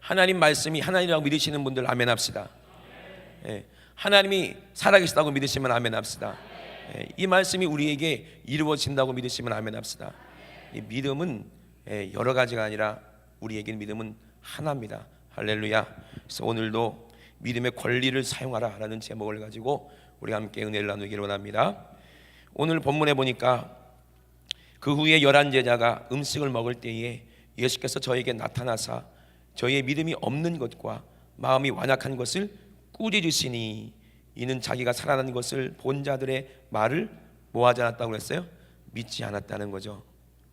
하나님 말씀이 하나님이라고 믿으시는 분들 아멘 합시다. 하나님이 살아계시다고 믿으시면 아멘 합시다. 이 말씀이 우리에게 이루어진다고 믿으시면 아멘 합시다. 이 믿음은 여러 가지가 아니라 우리에게는 믿음은 하나입니다. 할렐루야. 그래서 오늘도 믿음의 권리를 사용하라 라는 제목을 가지고 우리 함께 은혜를 나누기를 원합니다. 오늘 본문에 보니까 그 후에 11제자가 음식을 먹을 때에 예수께서 저에게 나타나사 저희의 믿음이 없는 것과 마음이 완악한 것을 꾸짖으시니 이는 자기가 살아난 것을 본 자들의 말을 뭐하지 않았다고 그랬어요? 믿지 않았다는 거죠.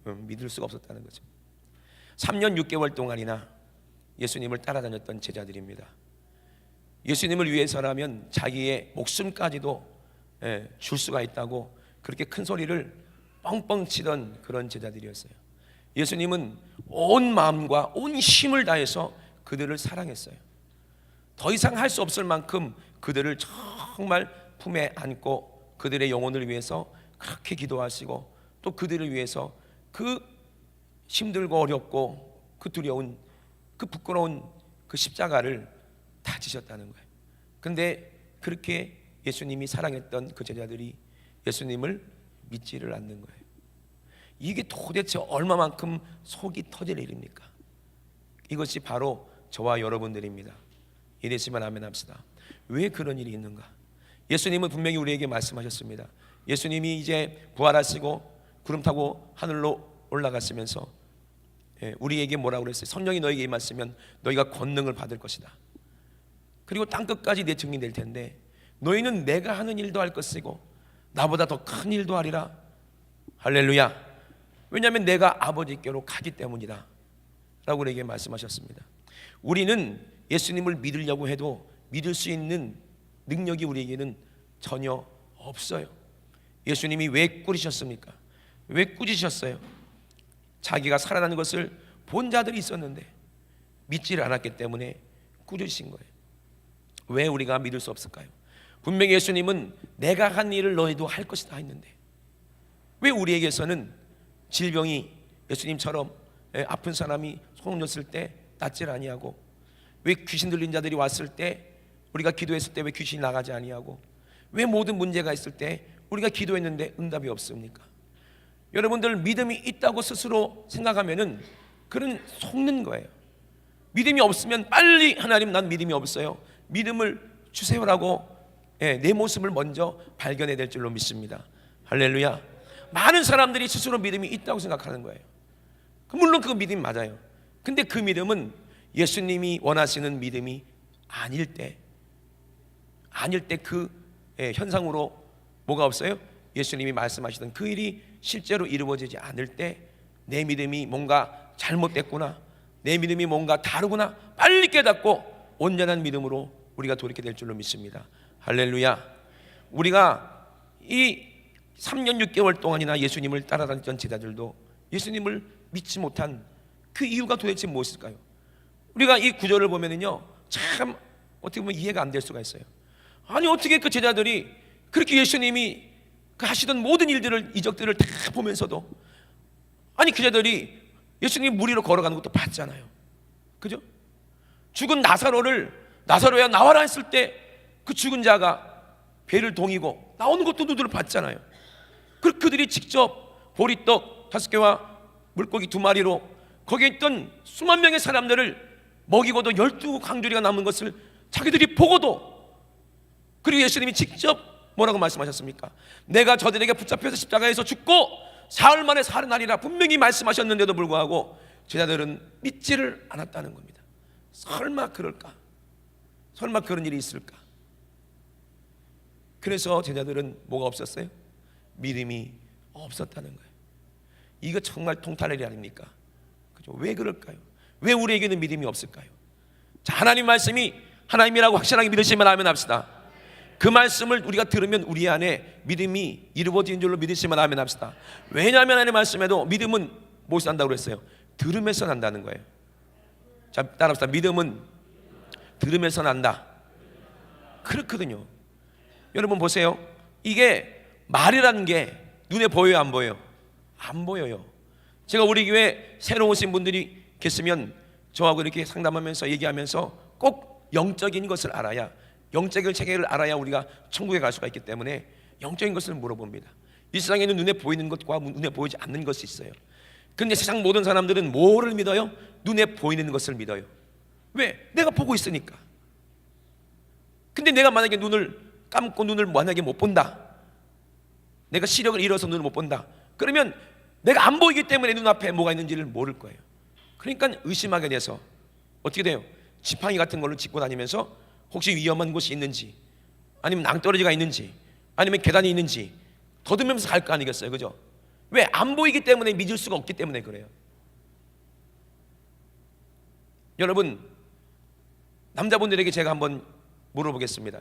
믿을 수가 없었다는 거죠. 3년 6개월 동안이나 예수님을 따라다녔던 제자들입니다. 예수님을 위해서라면 자기의 목숨까지도 줄 수가 있다고 그렇게 큰 소리를 뻥뻥 치던 그런 제자들이었어요. 예수님은 온 마음과 온 힘을 다해서 그들을 사랑했어요. 더 이상 할 수 없을 만큼 그들을 정말 품에 안고 그들의 영혼을 위해서 그렇게 기도하시고 또 그들을 위해서 그 힘들고 어렵고 그 두려운 그 부끄러운 그 십자가를 다 지셨다는 거예요. 그런데 그렇게 예수님이 사랑했던 그 제자들이 예수님을 믿지를 않는 거예요. 이게 도대체 얼마만큼 속이 터질 일입니까? 이것이 바로 저와 여러분들입니다. 이랬으면 아멘 합시다. 왜 그런 일이 있는가? 예수님은 분명히 우리에게 말씀하셨습니다. 예수님이 이제 부활하시고 구름 타고 하늘로 올라가시면서 우리에게 뭐라고 그랬어요? 성령이 너에게 임하시면 너희가 권능을 받을 것이다. 그리고 땅끝까지 내 증인이 될 텐데 너희는 내가 하는 일도 할 것이고 나보다 더 큰 일도 하리라. 할렐루야. 왜냐하면 내가 아버지께로 가기 때문이다 라고 우리에게 말씀하셨습니다. 우리는 예수님을 믿으려고 해도 믿을 수 있는 능력이 우리에게는 전혀 없어요. 예수님이 왜 꾸짖으셨습니까? 왜 꾸짖으셨어요? 자기가 살아나는 것을 본 자들이 있었는데 믿지를 않았기 때문에 꾸짖으신 거예요. 왜 우리가 믿을 수 없을까요? 분명히 예수님은 내가 한 일을 너희도 할 것이다 했는데 왜 우리에게서는 질병이 예수님처럼 아픈 사람이 소금 줬을 때 낫질 아니하고 왜 귀신 들린 자들이 왔을 때 우리가 기도했을 때 왜 귀신이 나가지 아니하고 왜 모든 문제가 있을 때 우리가 기도했는데 응답이 없습니까? 여러분들 믿음이 있다고 스스로 생각하면은 그런 속는 거예요. 믿음이 없으면 빨리 하나님 난 믿음이 없어요. 믿음을 주세요라고 내 모습을 먼저 발견해야 될 줄로 믿습니다. 할렐루야. 많은 사람들이 스스로 믿음이 있다고 생각하는 거예요. 물론 그 믿음이 맞아요. 근데 그 믿음은 예수님이 원하시는 믿음이 아닐 때 그 현상으로 뭐가 없어요? 예수님이 말씀하시던 그 일이 실제로 이루어지지 않을 때 내 믿음이 뭔가 잘못됐구나, 내 믿음이 뭔가 다르구나 빨리 깨닫고 온전한 믿음으로 우리가 돌이키게 될 줄로 믿습니다. 할렐루야. 우리가 이 3년 6개월 동안이나 예수님을 따라다녔던 제자들도 예수님을 믿지 못한 그 이유가 도대체 무엇일까요? 우리가 이 구절을 보면은요 참 어떻게 보면 이해가 안 될 수가 있어요. 아니 어떻게 그 제자들이 그렇게 예수님이 그 하시던 모든 일들을 이적들을 다 보면서도 아니 그 제자들이 예수님 물 위로 걸어가는 것도 봤잖아요. 그죠? 죽은 나사로야 나와라 했을 때 그 죽은 자가 배를 동이고 나오는 것도 누드러 봤잖아요. 그들이 직접 보리떡 5개와 물고기 2마리로 거기에 있던 수만 명의 사람들을 먹이고도 12강조리가 남은 것을 자기들이 보고도 그리고 예수님이 직접 뭐라고 말씀하셨습니까? 내가 저들에게 붙잡혀서 십자가에서 죽고 사흘 만에 살아나리라 분명히 말씀하셨는데도 불구하고 제자들은 믿지를 않았다는 겁니다. 설마 그럴까? 설마 그런 일이 있을까? 그래서 제자들은 뭐가 없었어요? 믿음이 없었다는 거예요. 이거 정말 통탄할 일 아닙니까? 그죠? 왜 그럴까요? 왜 우리에게는 믿음이 없을까요? 자, 하나님 말씀이 하나님이라고 확실하게 믿으시면 아멘 합시다. 그 말씀을 우리가 들으면 우리 안에 믿음이 이루어진 줄로 믿으시면 아멘 합시다. 왜냐하면 하나님 말씀에도 믿음은 무엇이 난다고 그랬어요? 들음에서 난다는 거예요. 자, 따라합시다. 믿음은 들음에서 난다. 그렇거든요. 여러분 보세요. 이게 말이라는 게 눈에 보여요, 안 보여요? 안 보여요. 제가 우리 교회 새로 오신 분들이 계시면 저하고 이렇게 상담하면서 얘기하면서 꼭 영적인 것을 알아야, 영적인 체계를 알아야 우리가 천국에 갈 수가 있기 때문에 영적인 것을 물어봅니다. 이 세상에는 눈에 보이는 것과 눈에 보이지 않는 것이 있어요. 근데 세상 모든 사람들은 뭐를 믿어요? 눈에 보이는 것을 믿어요. 왜? 내가 보고 있으니까. 근데 내가 만약에 눈을 감고 눈을 만약에 못 본다, 내가 시력을 잃어서 눈을 못 본다, 그러면 내가 안 보이기 때문에 눈앞에 뭐가 있는지를 모를 거예요. 그러니까 의심하게 돼서 어떻게 돼요? 지팡이 같은 걸로 짚고 다니면서 혹시 위험한 곳이 있는지, 아니면 낭떠러지가 있는지, 아니면 계단이 있는지 더듬으면서 갈 거 아니겠어요? 그죠? 왜? 안 보이기 때문에 믿을 수가 없기 때문에 그래요. 여러분, 남자분들에게 제가 한번 물어보겠습니다.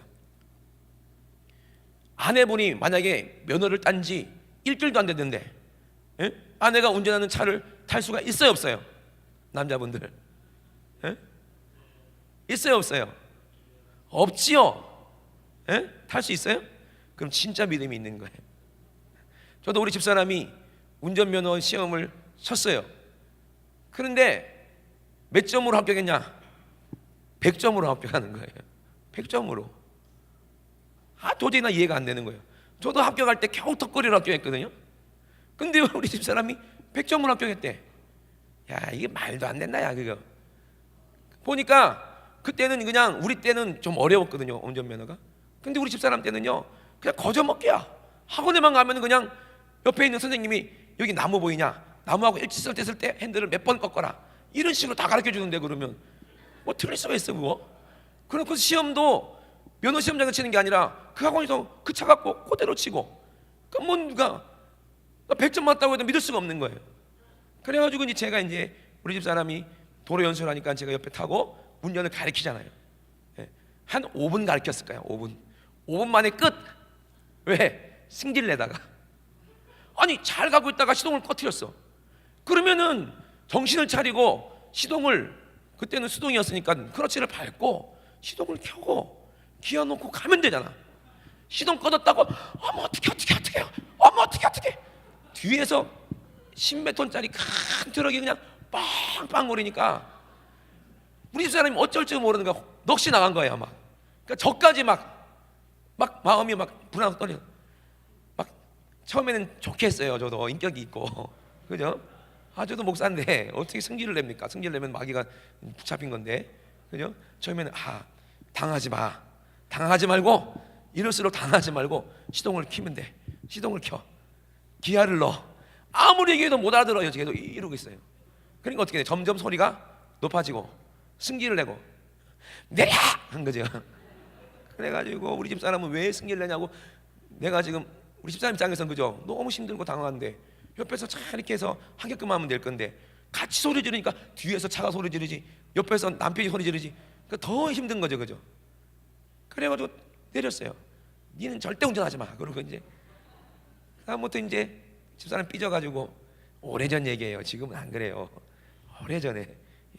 아내분이 만약에 면허를 딴 지 일주일도 안 됐는데, 예? 아내가 운전하는 차를 탈 수가 있어요, 없어요? 남자분들, 예? 있어요, 없어요? 없지요. 예? 탈 수 있어요? 그럼 진짜 믿음이 있는 거예요. 저도 우리 집사람이 운전면허 시험을 쳤어요. 그런데 몇 점으로 합격했냐? 100점으로 합격하는 거예요. 100점으로. 도저히 나 이해가 안 되는 거예요. 저도 합격할 때 겨우 턱걸이로 합격했거든요. 근데 우리 집사람이 100점으로 합격했대. 야, 이게 말도 안 된다, 야, 그거. 보니까 그때는 그냥, 우리 때는 좀 어려웠거든요, 운전면허가. 근데 우리 집사람 때는요, 그냥 거저먹기야. 학원에만 가면 그냥 옆에 있는 선생님이 여기 나무 보이냐? 나무하고 일치설 때 핸들을 몇 번 꺾어라. 이런 식으로 다 가르쳐 주는데, 그러면 뭐 틀릴 수가 있어, 그거? 그래서 시험도 면허 시험장에 치는 게 아니라 그 학원에서 그 차 갖고 그대로 치고, 그럼 뭐 누가 100점 맞다고 해도 믿을 수가 없는 거예요. 그래가지고 이제 제가 이제 우리 집 사람이 도로 연수를 하니까 제가 옆에 타고 운전을 가르치잖아요. 한 5분 가르쳤을까요? 5분 만에 끝. 왜? 승질 내다가, 아니 잘 가고 있다가 시동을 꺼트렸어. 그러면은 정신을 차리고 시동을, 그때는 수동이었으니까 크러치를 밟고 시동을 켜고 기어 놓고 가면 되잖아. 시동 꺼졌다고 어머 어떻게 어머 어떻게 뒤에서 10몇 톤짜리 큰 트럭이 그냥 빵빵거리니까 우리 집사람이 어쩔 줄 모르는 거야. 넋이 나간 거야 막. 그러니까 저까지 막 마음이 막 불안하고 떨려. 막 처음에는 좋게 했어요. 저도 인격이 있고, 그죠? 저도 목사인데 어떻게 승질을 냅니까? 승질 내면 마귀가 붙잡힌 건데, 그죠? 처음에는 당하지 말고, 이럴수록 당하지 말고 시동을 켜면 돼. 시동을 켜, 기아를 넣어. 아무리 얘기해도 못 알아들어요. 계속 이러고 있어요. 그러니까 어떻게 돼? 점점 소리가 높아지고 승질을 내고 내려! 한 거죠. 그래가지고 우리 집사람은 왜 승질을 내냐고, 내가 지금 우리 집사람 입장에서는 그죠? 너무 힘들고 당황한데 옆에서 잘 이렇게 해서 하게끔 하면 될 건데 같이 소리 지르니까 뒤에서 차가 소리 지르지, 옆에서 남편이 소리 지르지. 그러니까 더 힘든 거죠, 그죠? 그래가지고 내렸어요. 니는 절대 운전하지 마. 그러고 이제 다음부터 이제 집사람 삐져가지고, 오래전 얘기예요. 지금은 안 그래요. 오래전에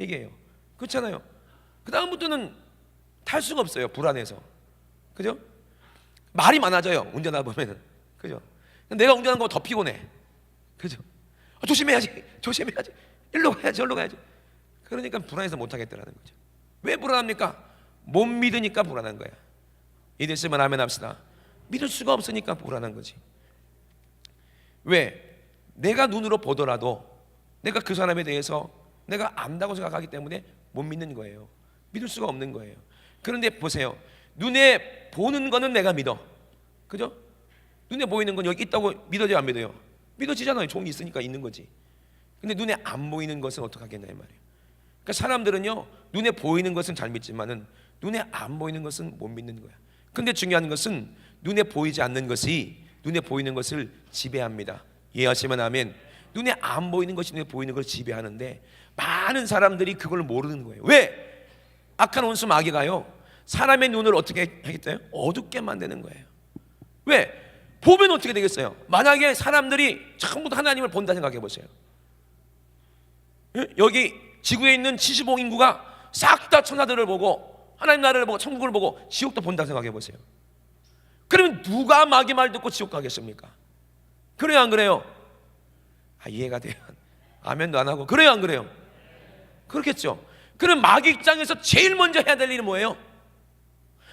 얘기예요. 그렇잖아요. 그 다음부터는 탈 수가 없어요. 불안해서. 그죠? 말이 많아져요. 운전하다 보면은. 그죠? 내가 운전하는 거 더 피곤해. 그죠? 조심해야지. 일로 가야지, 저로 가야지. 그러니까 불안해서 못 하겠다라는 거죠. 왜 불안합니까? 못 믿으니까 불안한 거야. 이랬으면 아멘 합시다. 믿을 수가 없으니까 불안한 거지. 왜? 내가 눈으로 보더라도 내가 그 사람에 대해서 내가 안다고 생각하기 때문에 못 믿는 거예요. 믿을 수가 없는 거예요. 그런데 보세요. 눈에 보는 거는 내가 믿어. 그죠? 눈에 보이는 건 여기 있다고 믿어져요, 안 믿어요? 믿어지잖아요. 종이 있으니까 있는 거지. 근데 눈에 안 보이는 것은 어떡하겠냐 이 말이에요. 그러니까 사람들은요, 눈에 보이는 것은 잘 믿지만은 눈에 안 보이는 것은 못 믿는 거야. 근데 중요한 것은 눈에 보이지 않는 것이 눈에 보이는 것을 지배합니다. 이해하시면 아멘. 눈에 안 보이는 것이 눈에 보이는 걸 지배하는데 많은 사람들이 그걸 모르는 거예요. 왜? 악한 원수 마귀가요, 사람의 눈을 어떻게 하겠어요? 어둡게 만드는 거예요. 왜? 보면 어떻게 되겠어요? 만약에 사람들이 전부 다 하나님을 본다 생각해 보세요. 여기 지구에 있는 75억 인구가 싹 다 천사들을 보고 하나님 나라를 보고 천국을 보고 지옥도 본다 생각해 보세요. 그러면 누가 마귀 말 듣고 지옥 가겠습니까? 그래요, 안 그래요? 이해가 돼요. 아멘도 안 하고. 그래요, 안 그래요? 그렇겠죠. 그럼 마귀 입장에서 제일 먼저 해야 될 일은 뭐예요?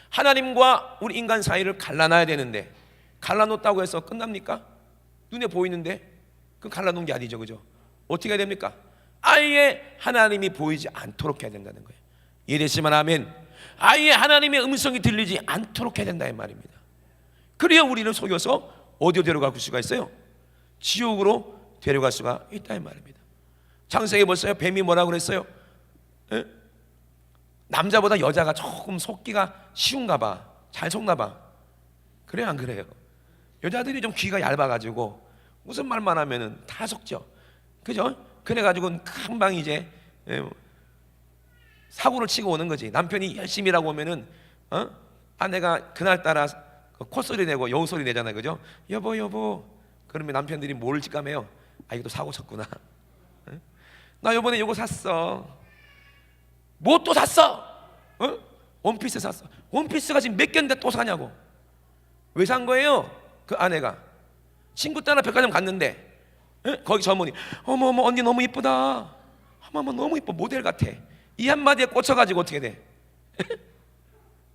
하나님과 우리 인간 사이를 갈라놔야 되는데, 갈라놓았다고 해서 끝납니까? 눈에 보이는데 그 갈라놓은 게 아니죠, 그죠? 어떻게 해야 됩니까? 아예 하나님이 보이지 않도록 해야 된다는 거예요. 이해되시면 아멘. 아예 하나님의 음성이 들리지 않도록 해야 된다 이 말입니다. 그래야 우리를 속여서 어디로 데려갈 수가 있어요? 지옥으로 데려갈 수가 있다 이 말입니다. 창세기에 보세요. 뱀이 뭐라고 그랬어요? 에? 남자보다 여자가 조금 속기가 쉬운가 봐, 잘 속나 봐. 그래요 안 그래요? 여자들이 좀 귀가 얇아가지고 무슨 말만 하면은 다 속죠, 그죠? 그래가지고 금방 이제 사고를 치고 오는 거지. 남편이 열심히 일하고 오면은 아내가 그날따라 콧소리 내고 여우소리 내잖아요, 그죠? 여보 여보. 그러면 남편들이 뭘 직감해요? 아, 이거 또 사고 쳤구나. 나 요번에 요거 샀어. 뭐 또 샀어? 원피스 샀어. 원피스가 지금 몇 개인데 또 사냐고. 왜 산 거예요? 그 아내가 친구 따라 백화점 갔는데 거기 전문이 어머 어머 언니 너무 이쁘다. 어머 너무 이뻐, 모델 같아. 이 한마디에 꽂혀가지고 어떻게 돼?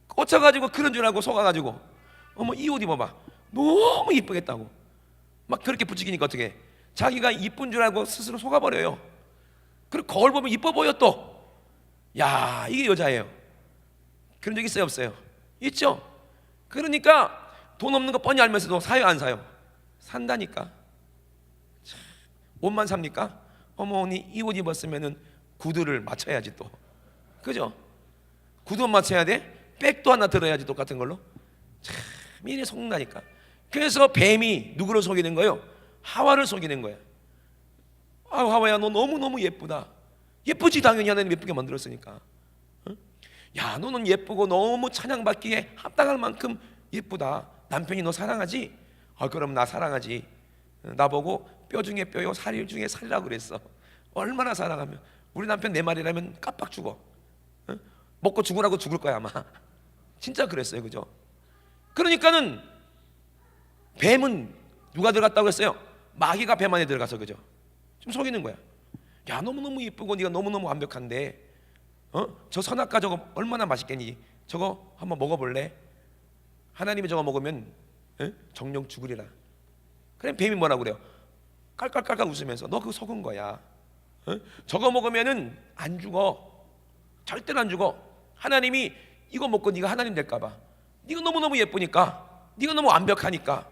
꽂혀가지고 그런 줄 알고 속아가지고 어머 이 옷 입어봐, 너무 이쁘겠다고 막 그렇게 부추기니까 어떻게 해? 자기가 이쁜 줄 알고 스스로 속아버려요. 그리고 거울 보면 이뻐 보여 또. 야, 이게 여자예요. 그런 적 있어요 없어요? 있죠. 그러니까 돈 없는 거 뻔히 알면서도 사요 안 사요? 산다니까. 옷만 삽니까? 어머 언니 이 옷 입었으면은 구두를 맞춰야지 또, 그죠? 구두 맞춰야 돼? 백도 하나 들어야지 똑같은 걸로. 참 이래 속는다니까. 그래서 뱀이 누구를 속이는 거예요? 하와를 속이는 거야. 아 하와야 너 너무너무 예쁘다. 예쁘지 당연히, 하나님 예쁘게 만들었으니까. 야 너는 예쁘고 너무 찬양받기에 합당할 만큼 예쁘다. 남편이 너 사랑하지? 아 그럼 나 사랑하지. 나보고 뼈 중에 뼈요 살 중에 살이라고 그랬어. 얼마나 사랑하면. 우리 남편 내 말이라면 깜빡 죽어. 먹고 죽으라고 죽을 거야 아마. 진짜 그랬어요, 그죠? 그러니까는 뱀은 누가 들어갔다고 했어요? 마귀가 뱀 안에 들어가서, 그죠? 좀 속이는 거야. 야 너무너무 예쁘고 네가 너무너무 완벽한데 저 선악과 저거 얼마나 맛있겠니? 저거 한번 먹어볼래? 하나님이 저거 먹으면 정령 죽으리라. 그래 뱀이 뭐라고 그래요? 깔깔깔깔 웃으면서 너 그거 속은 거야. 저거 먹으면은 안 죽어. 절대로 안 죽어. 하나님이 이거 먹고 네가 하나님 될까 봐. 네가 너무너무 예쁘니까, 네가 너무 완벽하니까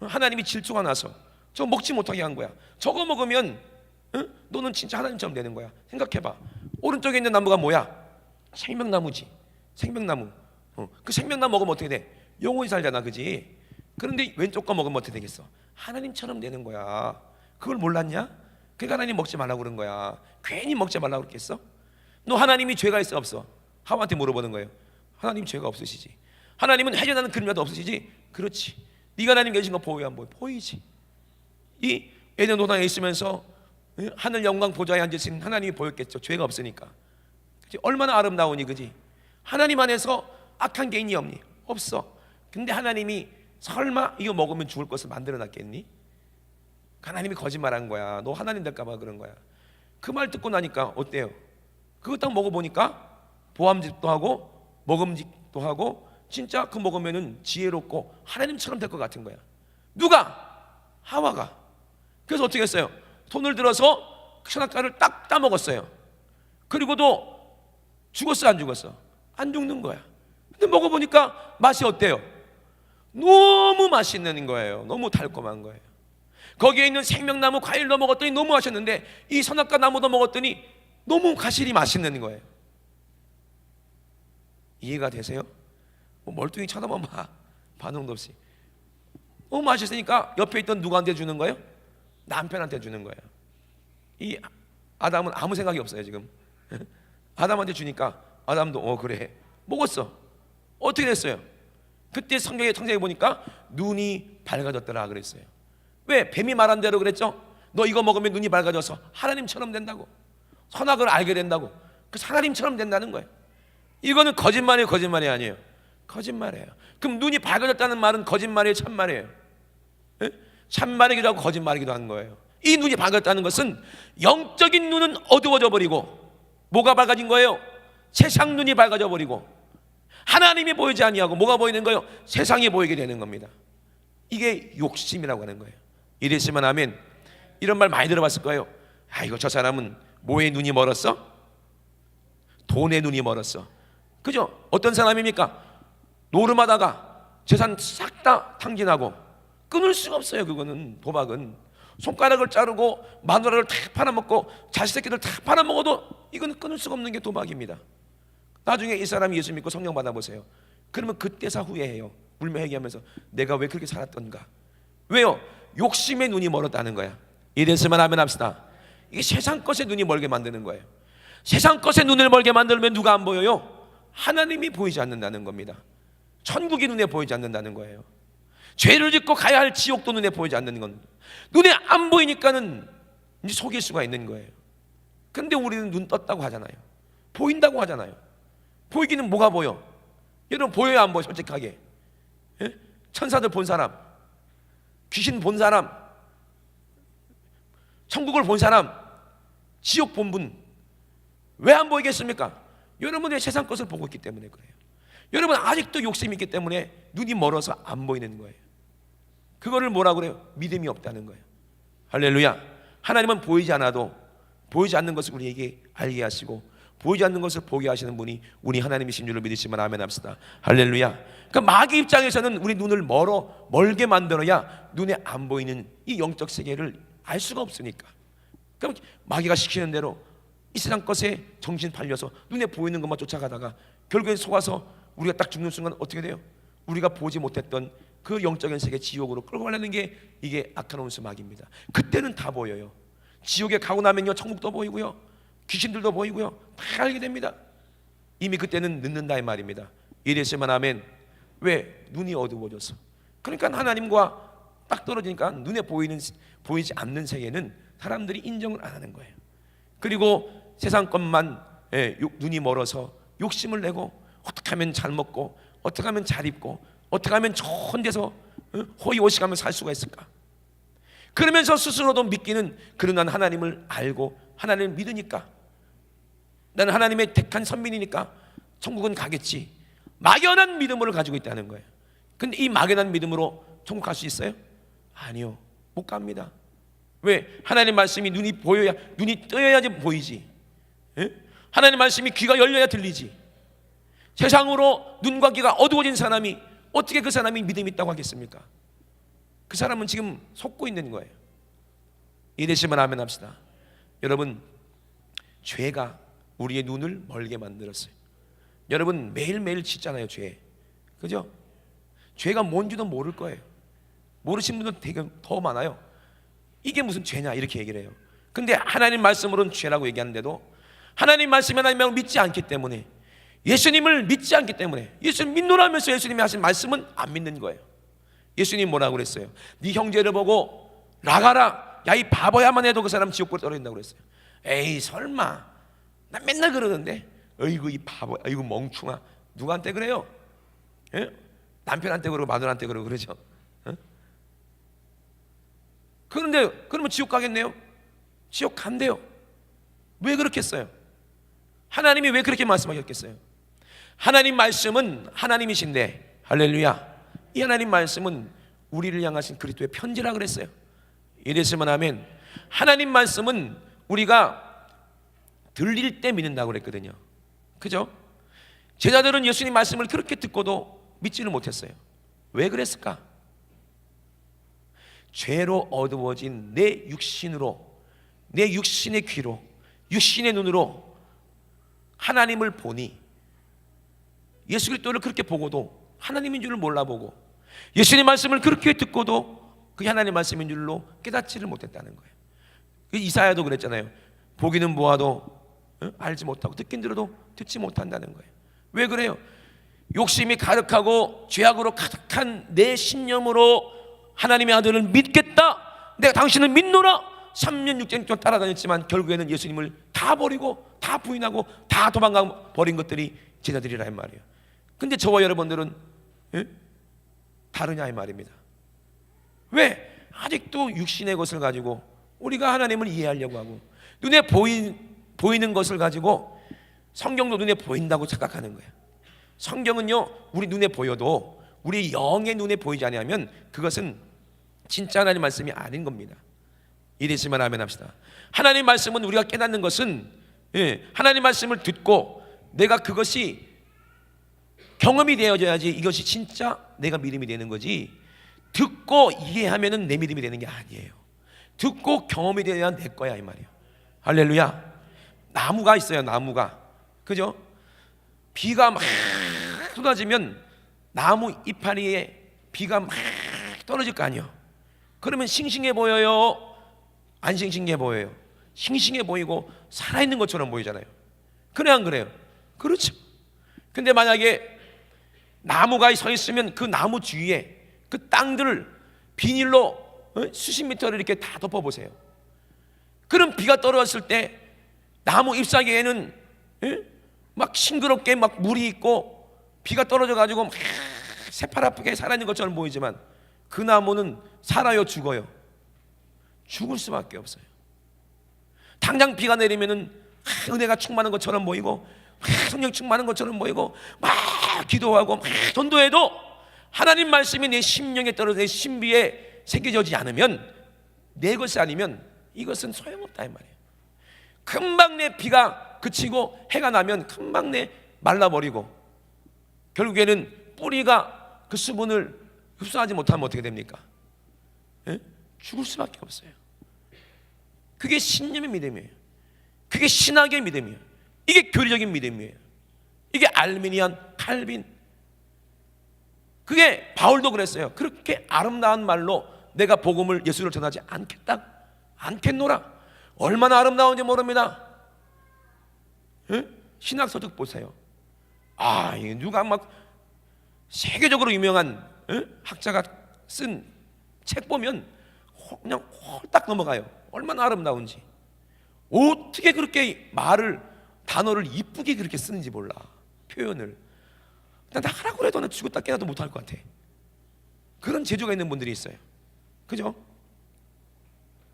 하나님이 질투가 나서 저거 먹지 못하게 한 거야. 저거 먹으면 너는 진짜 하나님처럼 되는 거야. 생각해봐. 오른쪽에 있는 나무가 뭐야? 생명나무지. 생명나무. 그 생명나무 먹으면 어떻게 돼? 영원히 살잖아, 그지? 그런데 왼쪽 거 먹으면 어떻게 되겠어? 하나님처럼 되는 거야. 그걸 몰랐냐? 그러니까 하나님 먹지 말라고 그런 거야. 괜히 먹지 말라고 그랬겠어? 너 하나님이 죄가 있어 없어? 하와한테 물어보는 거예요. 하나님 죄가 없으시지. 하나님은 해전하는 그림자도 없으시지. 그렇지. 네가 하나님 계신 거 보여 안 보여? 보이지. 이 에덴 동산에 있으면서 하늘 영광 보좌에 앉으신 하나님이 보였겠죠. 죄가 없으니까. 그치? 얼마나 아름다우니, 그지? 하나님 안에서 악한 게 있니 없니? 없어. 근데 하나님이 설마 이거 먹으면 죽을 것을 만들어놨겠니? 하나님이 거짓말한 거야. 너 하나님 될까봐 그런 거야. 그 말 듣고 나니까 어때요? 그거 딱 먹어보니까 보암직도 하고 먹음직도 하고 진짜 그 먹으면은 지혜롭고 하나님처럼 될 것 같은 거야. 누가? 하와가. 그래서 어떻게 했어요? 손을 들어서 선악과를 딱 따먹었어요. 그리고도 죽었어 안 죽었어? 안 죽는 거야. 근데 먹어보니까 맛이 어때요? 너무 맛있는 거예요. 너무 달콤한 거예요. 거기에 있는 생명나무 과일도 먹었더니 너무 맛있는데 이 선악과 나무도 먹었더니 너무 가실이 맛있는 거예요. 이해가 되세요? 뭐 멀뚱히 쳐다만 봐. 반응도 없이. 너무 맛있으니까 옆에 있던 누구한테 주는 거예요? 남편한테 주는 거예요. 이 아담은 아무 생각이 없어요 지금. 아담한테 주니까 아담도 그래 먹었어. 어떻게 됐어요? 그때 성경에 보니까 눈이 밝아졌더라 그랬어요. 왜? 뱀이 말한 대로 그랬죠. 너 이거 먹으면 눈이 밝아져서 하나님처럼 된다고. 선악을 알게 된다고. 그 하나님처럼 된다는 거예요. 이거는 거짓말이에요, 거짓말이 아니에요? 거짓말이에요. 그럼 눈이 밝아졌다는 말은 거짓말이에요, 참말이에요? 에? 참말이기도 하고 거짓말이기도 한 거예요. 이 눈이 밝았다는 것은 영적인 눈은 어두워져 버리고 뭐가 밝아진 거예요? 세상 눈이 밝아져 버리고 하나님이 보이지 아니하고 뭐가 보이는 거예요? 세상이 보이게 되는 겁니다. 이게 욕심이라고 하는 거예요. 이랬으면 아멘. 이런 말 많이 들어봤을 거예요. 이거 저 사람은 뭐에 눈이 멀었어? 돈에 눈이 멀었어. 그죠? 어떤 사람입니까? 노름하다가 재산 싹 다 탕진하고 끊을 수가 없어요. 그거는 도박은 손가락을 자르고 마누라를 다 팔아먹고 자식 새끼들 다 팔아먹어도 이거는 끊을 수가 없는 게 도박입니다. 나중에 이 사람이 예수 믿고 성령 받아보세요. 그러면 그때서 후회해요. 울며 회개하면서 내가 왜 그렇게 살았던가. 왜요? 욕심의 눈이 멀었다는 거야. 이랬으면 하면 합시다. 이게 세상 것에 눈이 멀게 만드는 거예요. 세상 것에 눈을 멀게 만들면 누가 안 보여요? 하나님이 보이지 않는다는 겁니다. 천국이 눈에 보이지 않는다는 거예요. 죄를 짓고 가야 할 지옥도 눈에 보이지 않는 건 눈에 안 보이니까는 이제 속일 수가 있는 거예요. 근데 우리는 눈 떴다고 하잖아요. 보인다고 하잖아요. 보이기는 뭐가 보여? 여러분 보여요 안 보여? 솔직하게. 예? 천사들 본 사람, 귀신 본 사람, 천국을 본 사람, 지옥 본 분 왜 안 보이겠습니까? 여러분의 세상 것을 보고 있기 때문에 그래요. 여러분 아직도 욕심이 있기 때문에 눈이 멀어서 안 보이는 거예요. 그거를 뭐라고 그래요? 믿음이 없다는 거예요. 할렐루야. 하나님은 보이지 않아도 보이지 않는 것을 우리에게 알게 하시고 보이지 않는 것을 보게 하시는 분이 우리 하나님이신 줄을 믿으시면 아멘 합시다. 할렐루야. 그러니까 마귀 입장에서는 우리 눈을 멀게 만들어야 눈에 안 보이는 이 영적 세계를 알 수가 없으니까. 그럼 마귀가 시키는 대로 이 세상 것에 정신 팔려서 눈에 보이는 것만 쫓아가다가 결국엔 속아서 우리가 딱 죽는 순간 어떻게 돼요? 우리가 보지 못했던 그 영적인 세계 지옥으로 끌고 가려는 게 이게 악한 원수 마귀입니다. 그때는 다 보여요. 지옥에 가고 나면요 천국도 보이고요 귀신들도 보이고요 다 알게 됩니다. 이미 그때는 늦는다 이 말입니다. 이랬으면 아멘. 왜? 눈이 어두워져서. 그러니까 하나님과 딱 떨어지니까 눈에 보이지 않는 세계는 사람들이 인정을 안 하는 거예요. 그리고 세상 것만 눈이 멀어서 욕심을 내고 어떻게 하면 잘 먹고 어떻게 하면 잘 입고 어떻게 하면 좋은 데서 호의호식하며 살 수가 있을까. 그러면서 스스로도 믿기는 그런 난 하나님을 알고 하나님을 믿으니까 나는 하나님의 택한 선민이니까 천국은 가겠지. 막연한 믿음을 가지고 있다는 거예요. 근데 이 막연한 믿음으로 천국 갈 수 있어요? 아니요, 못 갑니다. 왜? 하나님 말씀이 눈이 뜨여야지 보이지. 하나님 말씀이 귀가 열려야 들리지. 세상으로 눈과 귀가 어두워진 사람이 어떻게 그 사람이 믿음이 있다고 하겠습니까? 그 사람은 지금 속고 있는 거예요. 이래시면 아멘 합시다. 여러분 죄가 우리의 눈을 멀게 만들었어요. 여러분 매일매일 짓잖아요 죄. 그죠? 죄가 뭔지도 모를 거예요. 모르신 분들 되게 더 많아요. 이게 무슨 죄냐 이렇게 얘기를 해요. 근데 하나님 말씀으로는 죄라고 얘기하는데도 하나님 말씀이 하나님을 믿지 않기 때문에 예수님을 믿지 않기 때문에 예수님 믿노라면서 예수님이 하신 말씀은 안 믿는 거예요. 예수님 뭐라고 그랬어요? 네 형제를 보고 나가라. 야 이 바보야만 해도 그 사람 지옥불에 떨어진다고 그랬어요. 에이 설마. 나 맨날 그러는데 어이구 이 바보 어이구 멍충아. 누구한테 그래요? 예? 남편한테 그러고 마누라한테 그러고 그러죠. 어? 그런데 그러면 지옥 가겠네요? 지옥 간대요. 왜 그렇겠어요? 하나님이 왜 그렇게 말씀하셨겠어요? 하나님 말씀은 하나님이신데 할렐루야. 이 하나님 말씀은 우리를 향하신 그리스도의 편지라 그랬어요. 이랬으면 아멘. 하나님 말씀은 우리가 들릴 때 믿는다고 그랬거든요. 그죠? 제자들은 예수님 말씀을 그렇게 듣고도 믿지는 못했어요. 왜 그랬을까? 죄로 어두워진 내 육신으로, 내 육신의 귀로, 육신의 눈으로 하나님을 보니 예수 그리스도를 그렇게 보고도 하나님인 줄을 몰라보고 예수님 말씀을 그렇게 듣고도 그게 하나님 말씀인 줄로 깨닫지를 못했다는 거예요. 이사야도 그랬잖아요. 보기는 보아도 알지 못하고 듣긴 들어도 듣지 못한다는 거예요. 왜 그래요? 욕심이 가득하고 죄악으로 가득한 내 신념으로 하나님의 아들을 믿겠다. 내가 당신을 믿노라. 3년 6개월 동안 따라다녔지만 결국에는 예수님을 다 버리고 다 부인하고 다 도망가 버린 것들이 제자들이라 이 말이에요. 근데 저와 여러분들은 다르냐 이 말입니다. 왜? 아직도 육신의 것을 가지고 우리가 하나님을 이해하려고 하고 눈에 보이는 것을 가지고 성경도 눈에 보인다고 착각하는 거예요. 성경은요, 우리 눈에 보여도 우리 영의 눈에 보이지 않으면 그것은 진짜 하나님 말씀이 아닌 겁니다. 이랬으면 아멘 합시다. 하나님 말씀은 우리가 깨닫는 것은 하나님 말씀을 듣고 내가 그것이 경험이 되어져야지 이것이 진짜 내가 믿음이 되는 거지, 듣고 이해하면은 내 믿음이 되는 게 아니에요. 듣고 경험이 되어야 내 거야 이 말이에요. 할렐루야. 나무가 있어요. 나무가, 그죠? 비가 막 쏟아지면 나무 이파리에 비가 막 떨어질 거 아니에요. 그러면 싱싱해 보여요? 안 싱싱해 보여요? 싱싱해 보이고 살아있는 것처럼 보이잖아요. 그래 안 그래요? 그렇죠. 근데 만약에 나무가 서 있으면 그 나무 주위에 그 땅들을 비닐로 수십 미터를 이렇게 다 덮어보세요. 그럼 비가 떨어졌을 때 나무 잎사귀에는 막 싱그럽게 막 물이 있고 비가 떨어져 가지고 막 새파랗게 살아있는 것처럼 보이지만 그 나무는 살아요, 죽어요? 죽을 수밖에 없어요. 당장 비가 내리면은 은혜가 충만한 것처럼 보이고 성령 충만한 것처럼 보이고 막 기도하고 막 전도해도 하나님 말씀이 내 심령에 떨어져 내 신비에 새겨지지 않으면, 내 것이 아니면 이것은 소용없다 이 말이에요. 금방 내 비가 그치고 해가 나면 금방 내 말라버리고 결국에는 뿌리가 그 수분을 흡수하지 못하면 어떻게 됩니까? 죽을 수밖에 없어요. 그게 신념의 믿음이에요. 그게 신학의 믿음이에요. 이게 교리적인 믿음이에요. 이게 알미니안, 칼빈. 그게 바울도 그랬어요. 그렇게 아름다운 말로 내가 복음을, 예수를 전하지 않겠다, 않겠노라. 얼마나 아름다운지 모릅니다. 신학 서적 보세요. 누가 막 세계적으로 유명한 학자가 쓴 책 보면 그냥 홀딱 넘어가요. 얼마나 아름다운지. 어떻게 그렇게 단어를 이쁘게 그렇게 쓰는지 몰라. 표현을. 나 하라고 해도 나 죽었다 깨어나도 못할 것 같아. 그런 재주가 있는 분들이 있어요. 그죠?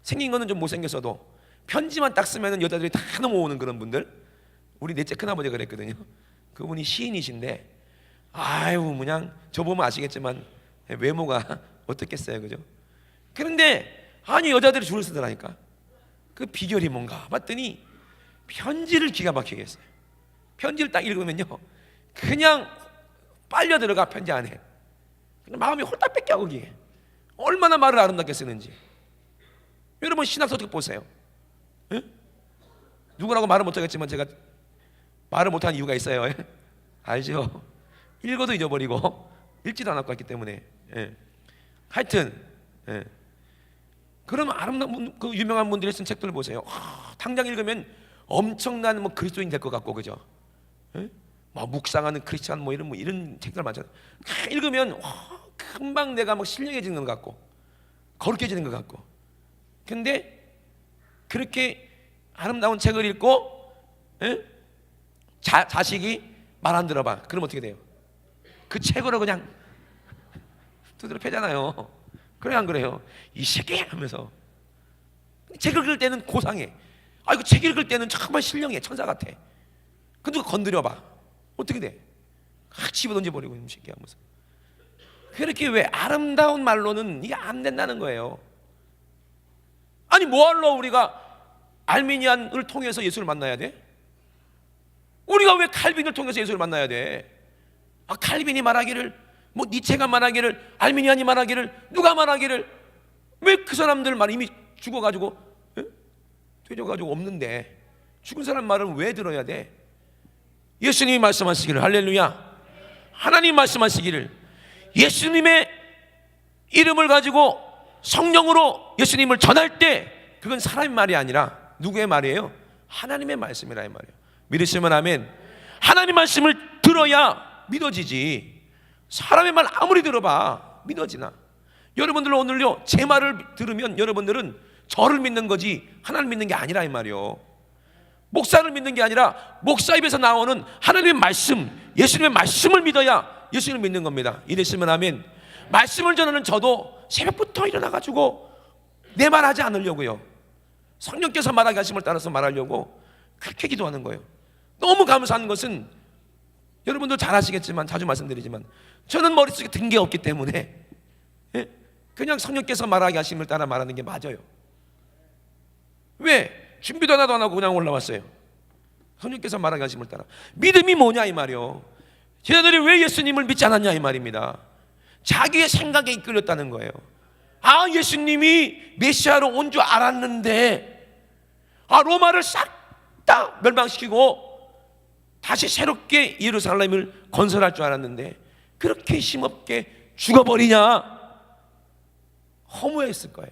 생긴 거는 좀 못생겼어도 편지만 딱 쓰면 여자들이 다 넘어오는 그런 분들. 우리 넷째 큰아버지가 그랬거든요. 그분이 시인이신데 그냥 저 보면 아시겠지만 외모가 어떻겠어요, 그죠? 그런데 여자들이 줄을 서더라니까. 그 비결이 뭔가 봤더니 편지를 기가 막히게 했어요. 편지를 딱 읽으면요 그냥 빨려 들어가. 편지 안에 마음이 홀딱 뺏겨. 거기에 얼마나 말을 아름답게 쓰는지. 여러분 신학서적 보세요. 누구라고 말을 못하겠지만 제가 말을 못하는 이유가 있어요. 알죠? 읽어도 잊어버리고 읽지도 않았고 했기 때문에. 하여튼 그런 아름다운 그 유명한 분들이 쓴 책들을 보세요. 당장 읽으면 엄청난 그리스도인 될 것 같고, 그죠? 묵상하는 크리스찬 이런 책들 많잖아요. 읽으면 금방 내가 신령해지는 것 같고 거룩해지는 것 같고. 근데 그렇게 아름다운 책을 읽고 자식이 말 안 들어봐. 그럼 어떻게 돼요? 그 책으로 그냥 두드려 패잖아요. 그래 안 그래요? 이 새끼 하면서. 책 읽을 때는 고상해. 이거 책 읽을 때는 정말 신령해. 천사 같아. 그 누가 건드려봐. 어떻게 돼? 집어 던져버리고 있는 새끼 하면서. 그렇게 왜 아름다운 말로는 이게 안 된다는 거예요. 뭐하러 우리가 알미니안을 통해서 예수를 만나야 돼? 우리가 왜 칼빈을 통해서 예수를 만나야 돼? 칼빈이 말하기를, 니체가 말하기를, 알미니안이 말하기를, 누가 말하기를, 왜 그 사람들 말 이미 죽어가지고 되져가지고 없는데 죽은 사람 말을 왜 들어야 돼? 예수님이 말씀하시기를, 할렐루야, 하나님 말씀하시기를, 예수님의 이름을 가지고 성령으로 예수님을 전할 때 그건 사람의 말이 아니라 누구의 말이에요? 하나님의 말씀이라 이 말이에요. 믿으시면 아멘. 하나님 말씀을 들어야 믿어지지. 사람의 말 아무리 들어봐 믿어지나? 여러분들 오늘요 제 말을 들으면 여러분들은 저를 믿는 거지 하나님 믿는 게 아니라 이 말이요. 목사를 믿는 게 아니라 목사 입에서 나오는 하나님의 말씀, 예수님의 말씀을 믿어야 예수님을 믿는 겁니다. 이랬으면 아멘. 말씀을 전하는 저도 새벽부터 일어나가지고 내 말 하지 않으려고요. 성령께서 말하게 하심을 따라서 말하려고 그렇게 기도하는 거예요. 너무 감사한 것은 여러분들 잘 아시겠지만 자주 말씀드리지만 저는 머릿속에 든 게 없기 때문에 그냥 성령께서 말하게 하심을 따라 말하는 게 맞아요. 왜? 준비도 하나도 안 하고 그냥 올라왔어요. 성령께서 말하게 하심을 따라. 믿음이 뭐냐 이 말이요. 제자들이 왜 예수님을 믿지 않았냐 이 말입니다. 자기의 생각에 이끌렸다는 거예요. 아, 예수님이 메시아로 온 줄 알았는데 로마를 싹 다 멸망시키고 다시 새롭게 예루살렘을 건설할 줄 알았는데 그렇게 힘없게 죽어버리냐, 허무했을 거예요.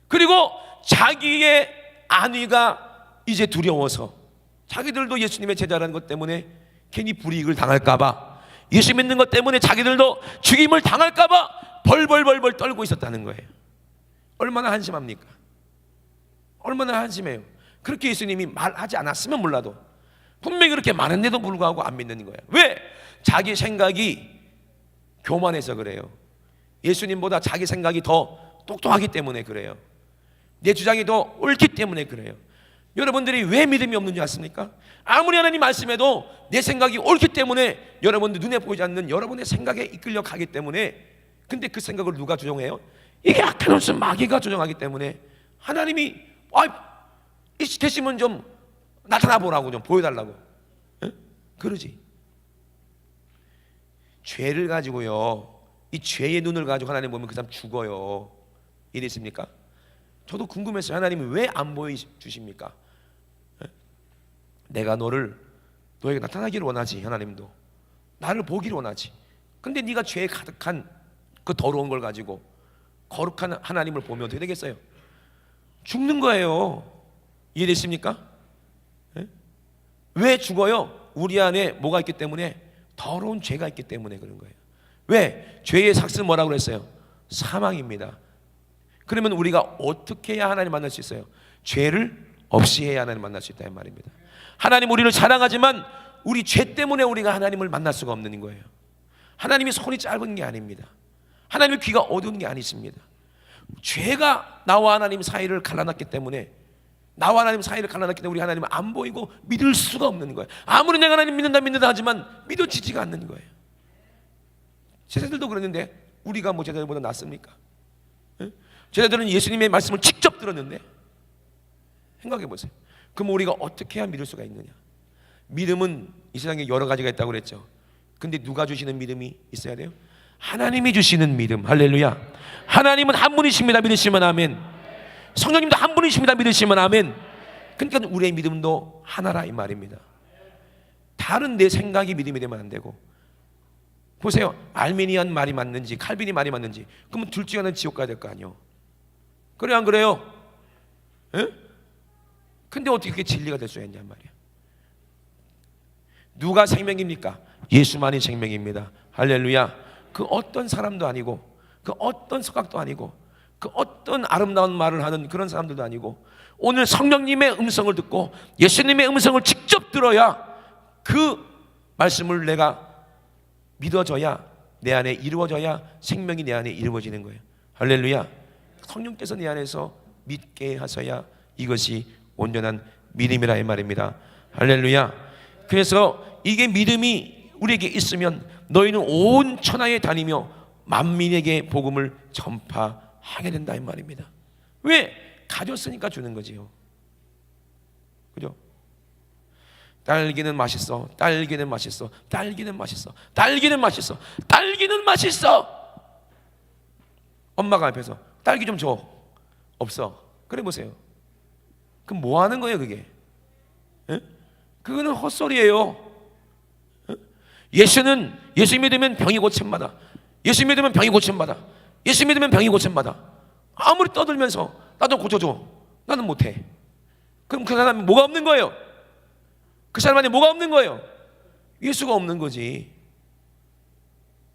그리고 자기의 안위가 이제 두려워서 자기들도 예수님의 제자라는 것 때문에 괜히 불이익을 당할까봐, 예수 믿는 것 때문에 자기들도 죽임을 당할까봐 벌벌벌벌 떨고 있었다는 거예요. 얼마나 한심합니까? 얼마나 한심해요. 그렇게 예수님이 말하지 않았으면 몰라도 분명히 그렇게 말했는데도 불구하고 안 믿는 거예요. 왜? 자기 생각이 교만해서 그래요. 예수님보다 자기 생각이 더 똑똑하기 때문에 그래요. 내 주장이 더 옳기 때문에 그래요. 여러분들이 왜 믿음이 없는지 아십니까? 아무리 하나님 말씀해도 내 생각이 옳기 때문에 여러분들 눈에 보이지 않는 여러분의 생각에 이끌려 가기 때문에, 근데 그 생각을 누가 조정해요? 이게 악한 원수 마귀가 조정하기 때문에 하나님이 되시면 좀 나타나 보라고, 좀 보여달라고 그러지. 죄를 가지고요, 이 죄의 눈을 가지고 하나님 보면 그 사람 죽어요. 이랬습니까? 저도 궁금했어요. 하나님이 왜 안 보여주십니까? 내가 너에게 나타나기를 원하지. 하나님도 나를 보기를 원하지. 근데 네가 죄에 가득한 그 더러운 걸 가지고 거룩한 하나님을 보면 어떻게 되겠어요? 죽는 거예요. 이해되십니까? 왜 죽어요? 우리 안에 뭐가 있기 때문에? 더러운 죄가 있기 때문에 그런 거예요. 왜? 죄의 삭스는 뭐라고 그랬어요? 사망입니다. 그러면 우리가 어떻게 해야 하나님 만날 수 있어요? 죄를 없이 해야 하나님 만날 수 있다는 말입니다. 하나님 우리를 사랑하지만 우리 죄 때문에 우리가 하나님을 만날 수가 없는 거예요. 하나님이 손이 짧은 게 아닙니다. 하나님의 귀가 어두운 게 아니십니다. 죄가 나와 하나님 사이를 갈라놨기 때문에, 나와 하나님 사이를 갈라놨기 때문에 우리 하나님을 안 보이고 믿을 수가 없는 거예요. 아무리 내가 하나님 믿는다 하지만 믿어지지가 않는 거예요. 제자들도 그랬는데 우리가 뭐 제자들보다 낫습니까? 제자들은 예수님의 말씀을 직접 들었는데, 생각해 보세요. 그럼 우리가 어떻게 해야 믿을 수가 있느냐? 믿음은 이 세상에 여러 가지가 있다고 그랬죠. 근데 누가 주시는 믿음이 있어야 돼요? 하나님이 주시는 믿음. 할렐루야. 하나님은 한 분이십니다. 믿으시면 아멘. 성령님도 한 분이십니다. 믿으시면 아멘. 그러니까 우리의 믿음도 하나라 이 말입니다. 다른 내 생각이 믿음이 되면 안 되고. 보세요. 알미니안 말이 맞는지 칼빈이 말이 맞는지, 그러면 둘 중에 하나는 지옥 가야 될 거 아니에요. 그래요 안 그래요? 에? 근데 어떻게 그게 진리가 될 수 있냐 말이야. 누가 생명입니까? 예수만이 생명입니다. 할렐루야. 그 어떤 사람도 아니고, 그 어떤 석학도 아니고, 그 어떤 아름다운 말을 하는 그런 사람들도 아니고, 오늘 성령님의 음성을 듣고 예수님의 음성을 직접 들어야 그 말씀을 내가 믿어져야, 내 안에 이루어져야 생명이 내 안에 이루어지는 거예요. 할렐루야. 성령께서 내 안에서 믿게 하셔야 이것이 온전한 믿음이라 이 말입니다. 할렐루야. 그래서 이게 믿음이 우리에게 있으면 너희는 온 천하에 다니며 만민에게 복음을 전파하게 된다 이 말입니다. 왜? 가졌으니까 주는 거지요. 그죠? 딸기는 맛있어. 딸기는 맛있어. 딸기는 맛있어. 딸기는 맛있어. 딸기는 맛있어. 엄마가 앞에서 딸기 좀 줘. 없어. 그래 보세요. 그럼 뭐 하는 거예요 그게? 에? 그거는 헛소리예요. 예수 믿으면 병이 고침받아. 예수 믿으면 병이 고침받아. 예수 믿으면 병이 고침받아. 아무리 떠들면서 나 좀 고쳐줘. 나는 못해. 그럼 그 사람이 뭐가 없는 거예요? 그 사람 안에 뭐가 없는 거예요? 예수가 없는 거지.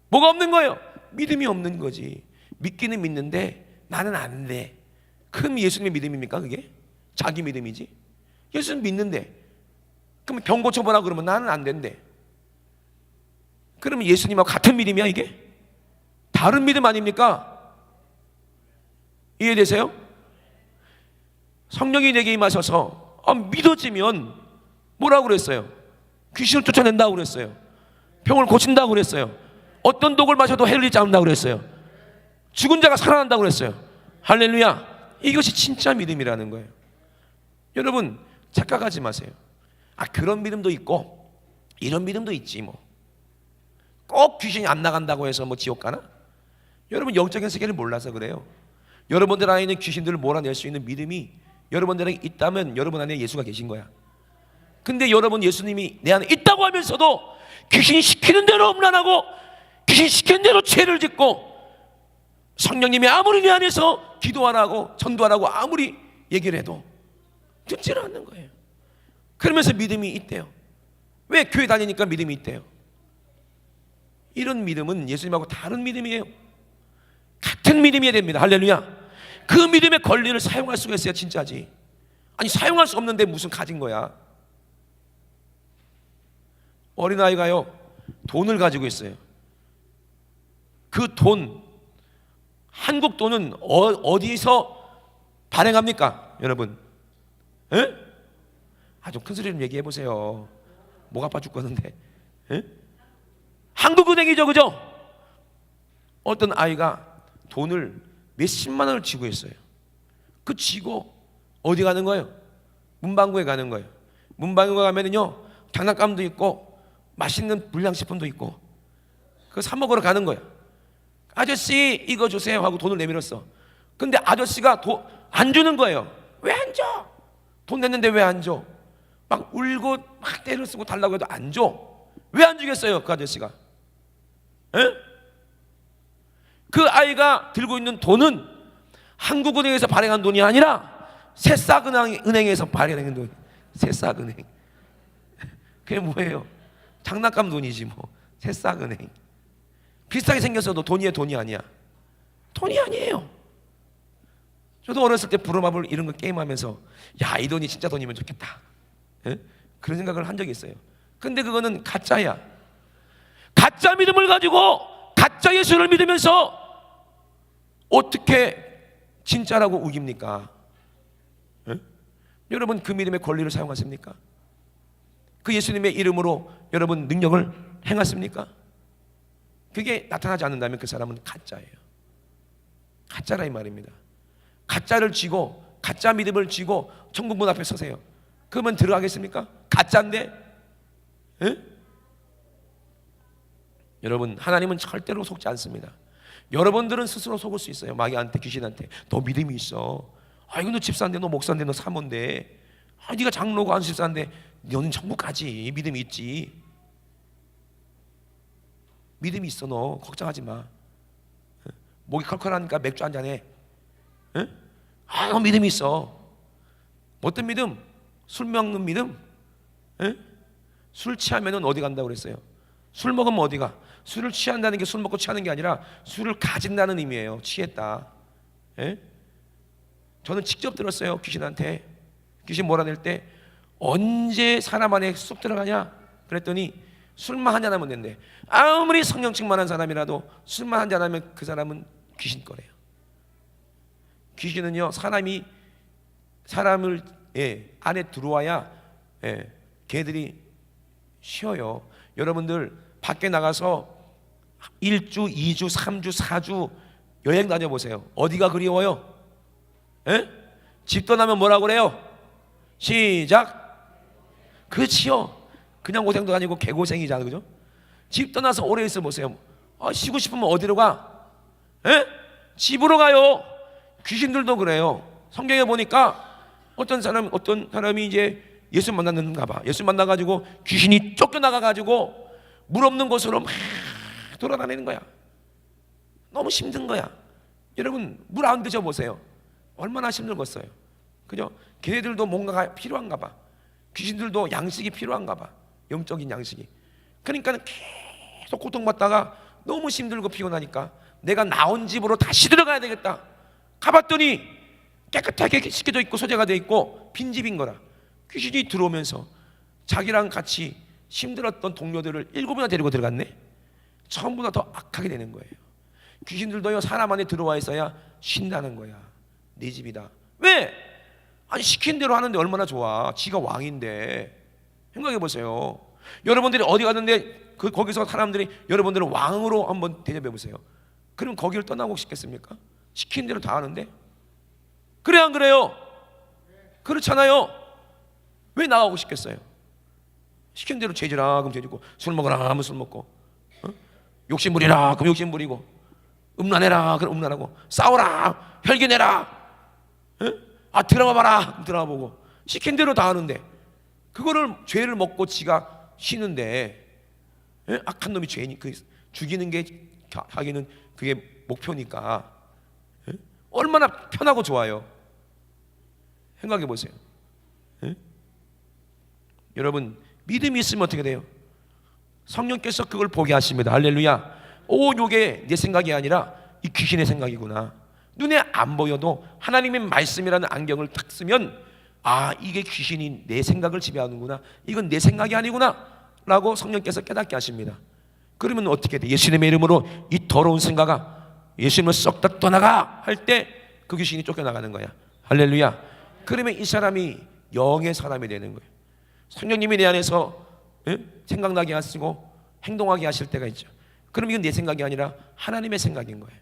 뭐가 없는 거예요? 믿음이 없는 거지. 믿기는 믿는데 나는 안 돼. 그럼 예수님의 믿음입니까 그게? 자기 믿음이지. 예수는 믿는데 그러면 병 고쳐보라 그러면 나는 안 된대. 그러면 예수님하고 같은 믿음이야 이게? 다른 믿음 아닙니까? 이해되세요? 성령이 내게 임하셔서 믿어지면 뭐라고 그랬어요? 귀신을 쫓아낸다고 그랬어요. 병을 고친다고 그랬어요. 어떤 독을 마셔도 해를 잃지 않는다고 그랬어요. 죽은 자가 살아난다고 그랬어요. 할렐루야. 이것이 진짜 믿음이라는 거예요. 여러분 착각하지 마세요. 그런 믿음도 있고 이런 믿음도 있지 뭐. 꼭 귀신이 안 나간다고 해서 뭐 지옥 가나? 여러분 영적인 세계를 몰라서 그래요. 여러분들 안에 있는 귀신들을 몰아낼 수 있는 믿음이 여러분들에게 있다면 여러분 안에 예수가 계신 거야. 근데 여러분 예수님이 내 안에 있다고 하면서도 귀신이 시키는 대로 음란하고 귀신 시키는 대로 죄를 짓고 성령님이 아무리 내 안에서 기도하라고 전도하라고 아무리 얘기를 해도 듣지를 않는 거예요. 그러면서 믿음이 있대요. 왜? 교회 다니니까 믿음이 있대요. 이런 믿음은 예수님하고 다른 믿음이에요. 같은 믿음이어야 됩니다. 할렐루야. 그 믿음의 권리를 사용할 수가 있어야 진짜지. 아니 사용할 수 없는데 무슨 가진 거야. 어린아이가요 돈을 가지고 있어요. 그 돈, 한국 돈은 어디서 발행합니까 여러분? 에? 좀 큰 소리로 얘기해 보세요. 목 아파 죽겠는데. 에? 한국은행이죠, 그죠? 어떤 아이가 돈을 몇십만 원을 쥐고 있어요. 그 쥐고 어디 가는 거예요? 문방구에 가는 거예요. 문방구에 가면은요 장난감도 있고 맛있는 불량식품도 있고 그거 사 먹으러 가는 거예요. 아저씨 이거 주세요 하고 돈을 내밀었어. 근데 아저씨가 안 주는 거예요. 왜 안 줘? 돈 냈는데 왜 안 줘? 막 울고 막 때를 쓰고 달라고 해도 안 줘. 왜 안 주겠어요 그 아저씨가? 에? 그 아이가 들고 있는 돈은 한국은행에서 발행한 돈이 아니라 새싹은행에서 발행한 돈. 새싹은행. 그게 뭐예요? 장난감 돈이지 뭐. 새싹은행. 비슷하게 생겼어도 돈이에요 돈이 아니야? 돈이 아니에요. 저도 어렸을 때 부루마블 이런 거 게임하면서 야 이 돈이 진짜 돈이면 좋겠다. 에? 그런 생각을 한 적이 있어요. 근데 그거는 가짜야. 가짜 믿음을 가지고 가짜 예수를 믿으면서 어떻게 진짜라고 우깁니까? 에? 여러분 그 믿음의 권리를 사용하십니까? 그 예수님의 이름으로 여러분 능력을 행하십니까? 그게 나타나지 않는다면 그 사람은 가짜예요. 가짜라 이 말입니다. 가짜를 쥐고 가짜 믿음을 쥐고 천국 문 앞에 서세요. 그러면 들어가겠습니까? 가짜인데? 에? 여러분 하나님은 절대로 속지 않습니다. 여러분들은 스스로 속을 수 있어요. 마귀한테 귀신한테 너 믿음이 있어. 이거 너 집사인데 너 목사인데 너 사모인데 네가 장로고 안 집사인데 너는 천국 가지. 믿음이 있지. 믿음이 있어. 너 걱정하지 마. 목이 컬컬하니까 맥주 한잔 해. 너 믿음이 있어. 어떤 믿음? 술 먹는 믿음? 술 취하면 어디 간다고 그랬어요? 술 먹으면 어디 가? 술을 취한다는 게 술 먹고 취하는 게 아니라 술을 가진다는 의미예요. 취했다. 저는 직접 들었어요. 귀신한테. 귀신 몰아낼 때 언제 사람 안에 쑥 들어가냐? 그랬더니 술만 한잔 하면 된대. 아무리 성령 충만한 사람이라도 술만 한잔 하면 그 사람은 귀신 거래요. 귀신은요 사람을 안에 들어와야 걔들이 쉬어요. 여러분들 밖에 나가서 1주, 2주, 3주, 4주 여행 다녀보세요. 어디가 그리워요? 집 떠나면 뭐라고 그래요? 시작. 그렇지요. 그냥 고생도 아니고 개고생이잖아요. 그죠? 집 떠나서 오래 있어 보세요. 쉬고 싶으면 어디로 가? 집으로 가요. 귀신들도 그래요. 성경에 보니까 어떤 사람이 이제 예수 만났는가 봐. 예수 만나가지고 귀신이 쫓겨나가가지고 물 없는 곳으로 막 돌아다니는 거야. 너무 힘든 거야. 여러분 물 안 드셔보세요. 얼마나 힘들겠어요. 그죠? 걔네들도 뭔가가 필요한가 봐. 귀신들도 양식이 필요한가 봐. 영적인 양식이. 그러니까 계속 고통받다가 너무 힘들고 피곤하니까 내가 나온 집으로 다시 들어가야 되겠다. 가봤더니 깨끗하게 씻겨져 있고 소재가 돼 있고 빈집인 거라. 귀신이 들어오면서 자기랑 같이 힘들었던 동료들을 7이나 데리고 들어갔네. 처음보다 더 악하게 되는 거예요. 귀신들도요 사람 안에 들어와 있어야 쉰다는 거야. 네 집이다. 왜? 아니 시킨 대로 하는데 얼마나 좋아. 지가 왕인데. 생각해 보세요. 여러분들이 어디 갔는데 거기서 사람들이 여러분들을 왕으로 한번 대접해 보세요. 그럼 거기를 떠나고 싶겠습니까? 시킨 대로 다 하는데. 그래 안 그래요? 그렇잖아요. 왜 나가고 싶겠어요? 시킨 대로 죄지라 그럼 죄지고, 술 먹으라 하면 술 먹고, 욕심 부리라 그럼 욕심 부리고, 음란해라 그럼 음란하고, 싸우라 혈기내라, 드라마 봐라 드라마 보고, 시킨 대로 다 하는데 그거를 죄를 먹고 지가 쉬는데, 악한 놈이 죄니 그 죽이는 게 자기는 그게 목표니까 얼마나 편하고 좋아요. 생각해 보세요. 여러분, 믿음이 있으면 어떻게 돼요? 성령께서 그걸 보게 하십니다. 할렐루야. 요게 내 생각이 아니라 이 귀신의 생각이구나. 눈에 안 보여도 하나님의 말씀이라는 안경을 탁 쓰면, 이게 귀신이 내 생각을 지배하는구나, 이건 내 생각이 아니구나 라고 성령께서 깨닫게 하십니다. 그러면 어떻게 돼? 예수님의 이름으로 이 더러운 생각아, 예수님을 썩 다 떠나가 할 때 그 귀신이 쫓겨나가는 거야. 할렐루야. 그러면 이 사람이 영의 사람이 되는 거예요. 성령님이 내 안에서 생각나게 하시고 행동하게 하실 때가 있죠. 그럼 이건 내 생각이 아니라 하나님의 생각인 거예요.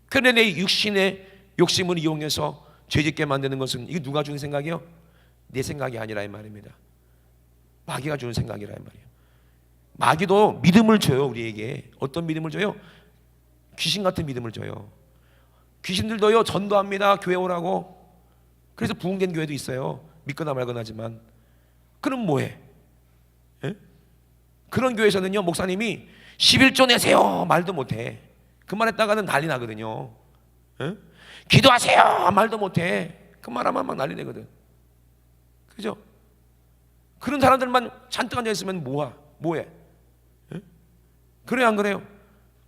그런데 내 육신의 욕심을 이용해서 죄짓게 만드는 것은, 이게 누가 주는 생각이요? 내 생각이 아니라 이 말입니다. 마귀가 주는 생각이라 이 말이에요. 마귀도 믿음을 줘요. 우리에게 어떤 믿음을 줘요? 귀신 같은 믿음을 줘요. 귀신들도요 전도합니다. 교회 오라고. 그래서 부흥된 교회도 있어요. 믿거나 말거나 하지만. 그럼 뭐해? 그런 교회에서는요 목사님이 11조 내세요 말도 못해. 그 말했다가는 난리 나거든요. 기도하세요 말도 못해. 그 말하면 막 난리 내거든. 그죠? 그런 사람들만 잔뜩 앉아있으면 뭐해? 그래 안 그래요?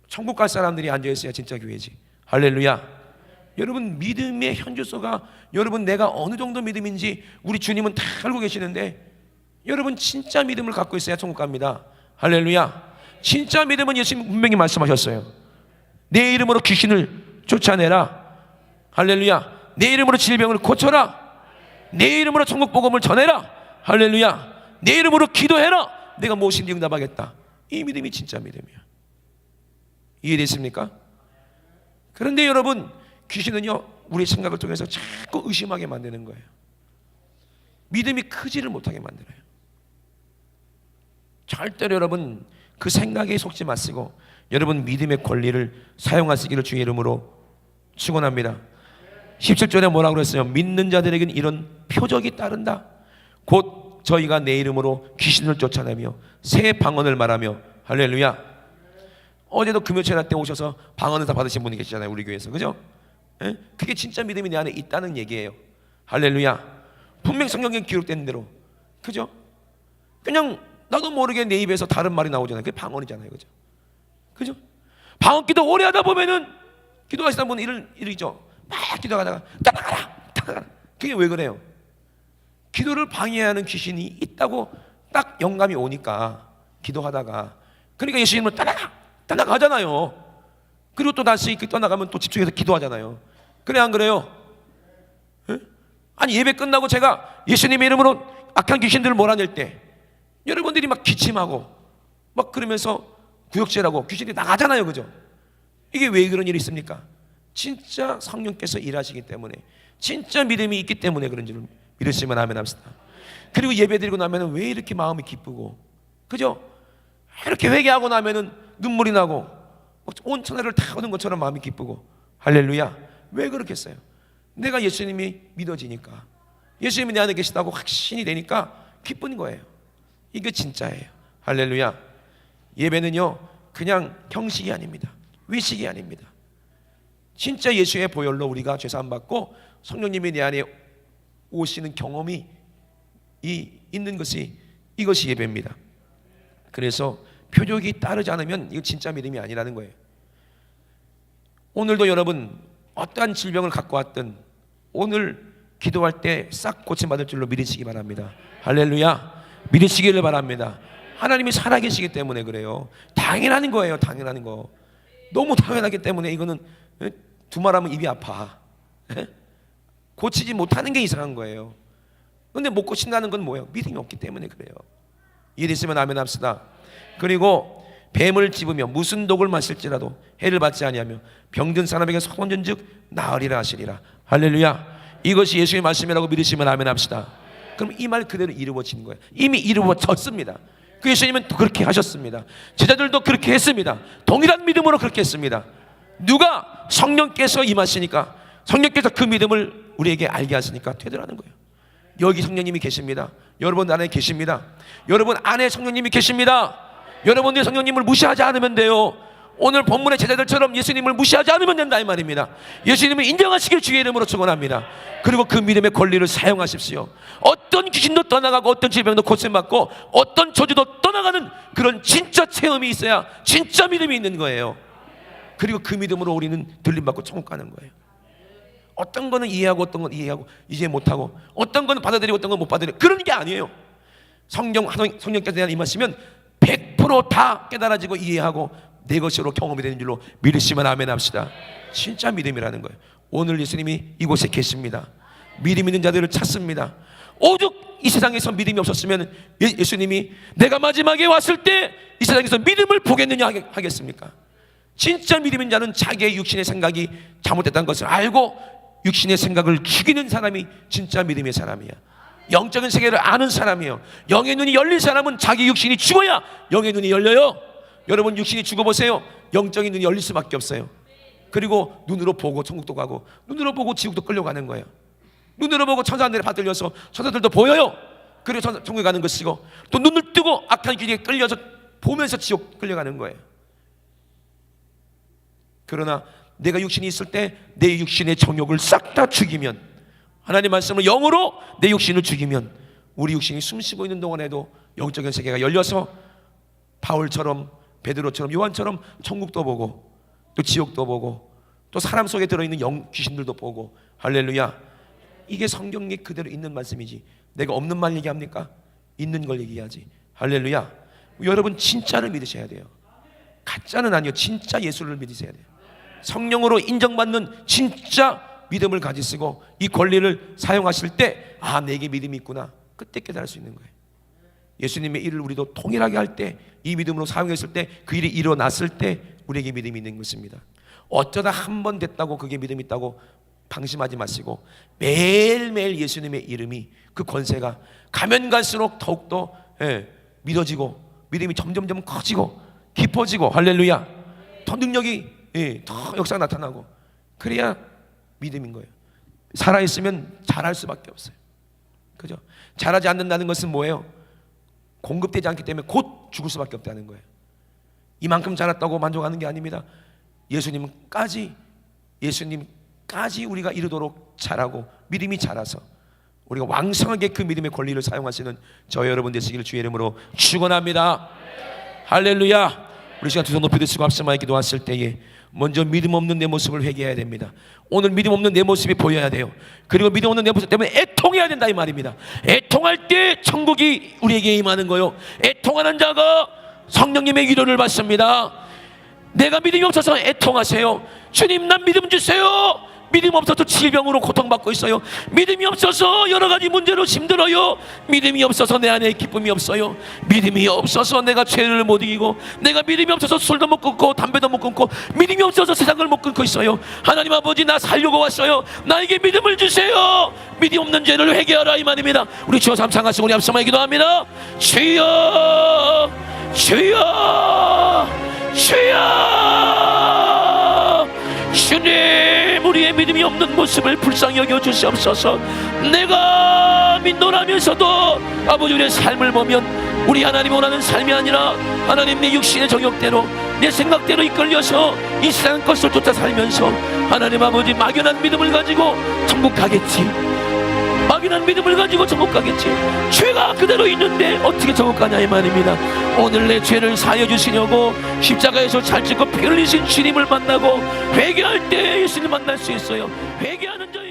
천국 갈 사람들이 앉아있어야 진짜 교회지. 할렐루야. 여러분, 믿음의 현주소가, 여러분 내가 어느 정도 믿음인지 우리 주님은 다 알고 계시는데, 여러분 진짜 믿음을 갖고 있어야 천국 갑니다. 할렐루야. 진짜 믿음은 예수님 분명히 말씀하셨어요. 내 이름으로 귀신을 쫓아내라. 할렐루야. 내 이름으로 질병을 고쳐라. 내 이름으로 천국 복음을 전해라. 할렐루야. 내 이름으로 기도해라. 내가 무엇인지 응답하겠다. 이 믿음이 진짜 믿음이야. 이해됐습니까? 그런데 여러분, 귀신은요 우리 생각을 통해서 자꾸 의심하게 만드는 거예요. 믿음이 크지를 못하게 만들어요. 절대로 여러분 그 생각에 속지 마시고, 여러분 믿음의 권리를 사용하시기를 주의 이름으로 축원합니다. 17절에 뭐라고 그랬어요? 믿는 자들에게는 이런 표적이 따른다. 곧 저희가 내 이름으로 귀신을 쫓아내며 새 방언을 말하며. 할렐루야. 어제도 금요체나 때 오셔서 방언을 다 받으신 분이 계시잖아요, 우리 교회에서. 그죠? 그게 진짜 믿음이 내 안에 있다는 얘기예요. 할렐루야. 분명 성경에 기록된 대로. 그죠? 그냥 나도 모르게 내 입에서 다른 말이 나오잖아요. 그게 방언이잖아요. 그죠? 그죠? 방언 기도 오래 하다 보면은, 기도하시다 보면 이러죠. 막 기도하다가 따라가라. 그게 왜 그래요? 기도를 방해하는 귀신이 있다고 딱 영감이 오니까 기도하다가, 그러니까 예수님은 따라가잖아요. 그리고 또 다시 떠나가면 또 집중해서 기도하잖아요. 그래 안 그래요? 아니 예배 끝나고 제가 예수님의 이름으로 악한 귀신들을 몰아낼 때 여러분들이 막 기침하고 막 그러면서 구역질하고 귀신이 나가잖아요. 그죠? 이게 왜 그런 일이 있습니까? 진짜 성령께서 일하시기 때문에, 진짜 믿음이 있기 때문에 그런 줄을 믿으시면 아멘 합시다. 그리고 예배 드리고 나면 왜 이렇게 마음이 기쁘고, 그죠? 이렇게 회개하고 나면은 눈물이 나고 온 천하를 다 얻은 것처럼 마음이 기쁘고. 할렐루야. 왜 그렇겠어요? 내가 예수님이 믿어지니까, 예수님이 내 안에 계시다고 확신이 되니까 기쁜 거예요. 이게 진짜예요. 할렐루야. 예배는요 그냥 형식이 아닙니다. 위식이 아닙니다. 진짜 예수의 보혈로 우리가 죄사함 받고 성령님이 내 안에 오시는 경험이 있는 것이, 이것이 예배입니다. 그래서 표적이 따르지 않으면 이거 진짜 믿음이 아니라는 거예요. 오늘도 여러분 어떠한 질병을 갖고 왔든 오늘 기도할 때 싹 고침받을 줄로 믿으시기 바랍니다. 할렐루야. 믿으시기를 바랍니다. 하나님이 살아계시기 때문에 그래요. 당연한 거예요. 당연한 거. 너무 당연하기 때문에 이거는 두말하면 입이 아파. 고치지 못하는 게 이상한 거예요. 근데 못 고친다는 건 뭐예요? 믿음이 없기 때문에 그래요. 이해됐으면 아멘 합시다. 그리고 뱀을 집으며 무슨 독을 마실지라도 해를 받지 아니하며 병든 사람에게 손은즉 나으리라 하시리라. 할렐루야. 이것이 예수의 말씀이라고 믿으시면 아멘 합시다. 그럼 이 말 그대로 이루어진 거예요. 이미 이루어졌습니다. 그 예수님은 그렇게 하셨습니다. 제자들도 그렇게 했습니다. 동일한 믿음으로 그렇게 했습니다. 누가? 성령께서 임하시니까, 성령께서 그 믿음을 우리에게 알게 하시니까 되더라는 거예요. 여기 성령님이 계십니다. 여러분 안에 계십니다. 여러분 안에 성령님이 계십니다. 여러분들이 성령님을 무시하지 않으면 돼요. 오늘 본문의 제자들처럼 예수님을 무시하지 않으면 된다 이 말입니다. 예수님을 인정하시길 주의 이름으로 축원합니다. 그리고 그 믿음의 권리를 사용하십시오. 어떤 귀신도 떠나가고 어떤 질병도 고침받고 어떤 저주도 떠나가는 그런 진짜 체험이 있어야 진짜 믿음이 있는 거예요. 그리고 그 믿음으로 우리는 들림받고 천국 가는 거예요. 어떤 거는 이해하고 어떤 건 이해하고 이해 못하고 어떤 거는 받아들이고 어떤 건 못 받아들이고 그런 게 아니에요. 성령께서 대한 임하시면 100% 다 깨달아지고 이해하고 내 것으로 경험이 되는 줄로 믿으시면 아멘 합시다. 진짜 믿음이라는 거예요. 오늘 예수님이 이곳에 계십니다. 믿음 있는 자들을 찾습니다. 오죽 이 세상에서 믿음이 없었으면 예수님이 내가 마지막에 왔을 때 이 세상에서 믿음을 보겠느냐 하겠습니까? 진짜 믿음 있는 자는 자기의 육신의 생각이 잘못됐다는 것을 알고 육신의 생각을 죽이는 사람이 진짜 믿음의 사람이야. 영적인 세계를 아는 사람이에요. 영의 눈이 열린 사람은 자기 육신이 죽어야 영의 눈이 열려요. 여러분 육신이 죽어보세요. 영적인 눈이 열릴 수밖에 없어요. 그리고 눈으로 보고 천국도 가고 눈으로 보고 지옥도 끌려가는 거예요. 눈으로 보고 천사들에 받들려서 천사들도 보여요. 그리고 천국에 가는 것이고 또 눈을 뜨고 악한 길에 끌려서 보면서 지옥 끌려가는 거예요. 그러나 내가 육신이 있을 때 내 육신의 정욕을 싹 다 죽이면, 하나님 말씀을 영으로 내 육신을 죽이면 우리 육신이 숨쉬고 있는 동안에도 영적인 세계가 열려서 바울처럼 베드로처럼 요한처럼 천국도 보고 또 지옥도 보고 또 사람 속에 들어있는 귀신들도 보고. 할렐루야. 이게 성경에 그대로 있는 말씀이지 내가 없는 말 얘기합니까? 있는 걸 얘기하지. 할렐루야. 여러분 진짜를 믿으셔야 돼요. 가짜는 아니요. 진짜 예수를 믿으셔야 돼요. 성령으로 인정받는 진짜 믿음을 가지시고 이 권리를 사용하실 때 아, 내게 믿음이 있구나. 그때 깨달을 수 있는 거예요. 예수님의 일을 우리도 통일하게 할 때, 이 믿음으로 사용했을 때, 그 일이 일어났을 때 우리에게 믿음이 있는 것입니다. 어쩌다 한 번 됐다고 그게 믿음이 있다고 방심하지 마시고 매일매일 예수님의 이름이, 그 권세가 가면 갈수록 더욱더 믿어지고 믿음이 점점점 커지고 깊어지고, 할렐루야, 더 능력이 더 역사가 나타나고, 그래야 믿음인 거예요. 살아있으면 잘할 수밖에 없어요. 그죠? 잘하지 않는다는 것은 뭐예요? 공급되지 않기 때문에 곧 죽을 수밖에 없다는 거예요. 이만큼 잘했다고 만족하는 게 아닙니다. 예수님까지 우리가 이르도록 잘하고 믿음이 자라서 우리가 왕성하게 그 믿음의 권리를 사용하시는 저 여러분 되시기를 주의 이름으로 축원합니다. 할렐루야. 우리 시간 두 손 높이 드시고 앞서만 기도하실 때에 먼저 믿음 없는 내 모습을 회개해야 됩니다. 오늘 믿음 없는 내 모습이 보여야 돼요. 그리고 믿음 없는 내 모습 때문에 애통해야 된다 이 말입니다. 애통할 때 천국이 우리에게 임하는 거요. 애통하는 자가 성령님의 위로를 받습니다. 내가 믿음이 없어서 애통하세요. 주님, 난 믿음 주세요. 믿음 없어서 질병으로 고통받고 있어요. 믿음이 없어서 여러 가지 문제로 힘들어요. 믿음이 없어서 내 안에 기쁨이 없어요. 믿음이 없어서 내가 죄를 못 이기고, 내가 믿음이 없어서 술도 못 끊고 담배도 못 끊고, 믿음이 없어서 세상을 못 끊고 있어요. 하나님 아버지, 나 살려고 왔어요. 나에게 믿음을 주세요. 믿음 없는 죄를 회개하라 이 말입니다. 우리 주여 삼상하시고 우리 앞서만 기도합니다. 주여, 주여, 주여. 주님, 우리의 믿음이 없는 모습을 불쌍히 여겨 주시옵소서. 내가 믿노라면서도 아버지, 우리의 삶을 보면 우리 하나님 원하는 삶이 아니라 하나님 내 육신의 정욕대로 내 생각대로 이끌려서 이 세상 것을 쫓아 살면서 하나님 아버지 막연한 믿음을 가지고 천국 가겠지, 막연한 믿음을 가지고 천국 가겠지. 죄가 그대로 있는데 어떻게 천국 가냐 이 말입니다. 오늘 내 죄를 사하여 주시려고 십자가에서 잘 찍고 피 흘리신 주님을 만나고 회개할 때 예수님을 만날 수 있어요. 회개하는 자의